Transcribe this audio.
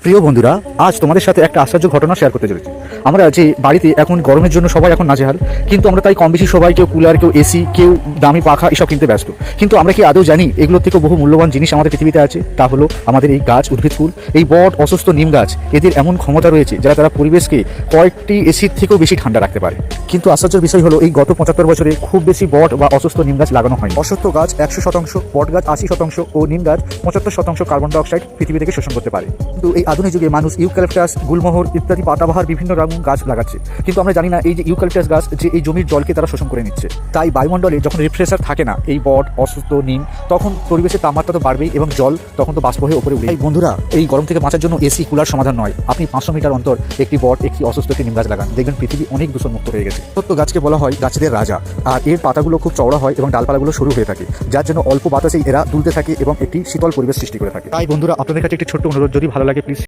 প্রিয় বন্ধুরা, আজ তোমাদের সাথে একটা আশ্চর্য ঘটনা শেয়ার করতে চলেছি। আমরা যে বাড়িতে এখন গরমের জন্য সবাই এখন নাজেহাল, কিন্তু আমরা তাই কম বেশি সবাই কেউ কুলার, কেউ এসি, কেউ দামি পাখা এসব কিনতে ব্যস্ত। কিন্তু আমরা কি আদৌ জানি এগুলোর থেকে বহু মূল্যবান জিনিস আমাদের পৃথিবীতে আছে? তা হলো আমাদের এই গাছ, উদ্ভিদকুল, এই বট, অসুস্থ নিম গাছ। এদের এমন ক্ষমতা রয়েছে যারা তারা পরিবেশকে কয়েকটি এসির থেকেও বেশি ঠান্ডা রাখতে পারে। কিন্তু আশ্চর্যের বিষয় হলো এই গত 75 বছরে খুব বেশি বট বা অসুস্থ নিম গাছ লাগানো হয়নি। অসুস্থ গাছ 100%, বট গাছ 80% ও নিম গাছ 75% কার্বন ডাইঅক্সাইড পৃথিবী থেকে শোষণ করতে পারে। কিন্তু এই আধুনিক যুগে মানুষ ইউক্যালিপটাস, গুলমোহর ইত্যাদি পাতাবাহার বিভিন্ন রকম গাছ লাগাচ্ছে, কিন্তু আমরা জানি না এই যে ইউক্যালিপটাস গাছ যে এই জমির জলকে তারা শোষণ করে নিচ্ছে। তাই বায়ুমণ্ডলে যখন রিফ্রেশার থাকে না এই বট, অসুস্থ নিম, তখন পরিবেশের তাপমাত্রা তো বাড়বেই এবং জল তখন তো বাষ্প হয়ে উপরে উঠে। এই বন্ধুরা, এই গরম থেকে বাঁচার জন্য এসি, কুলার সমাধান নয়। আপনি 500 মিটার অন্তর একটি বট, একটি অসুস্থ একটি নিম গাছ লাগান, দেখবেন পৃথিবী অনেক দূষণমুক্ত হয়ে গেছে। সত্য গাছকে বলা হয় গাছদের রাজা, আর এর পাতাগুলো খুব চওড়া হয় এবং ডালপালাগুলো সরু হয়ে থাকে, যার জন্য অল্প বাতাসেই এরা দুলতে থাকে এবং একটি শীতল পরিবেশ সৃষ্টি করে থাকে। তাই বন্ধুরা, আপনাদের কাছে একটি ছোট্ট অনুরোধ, যদি ভালো লাগে প্লিজ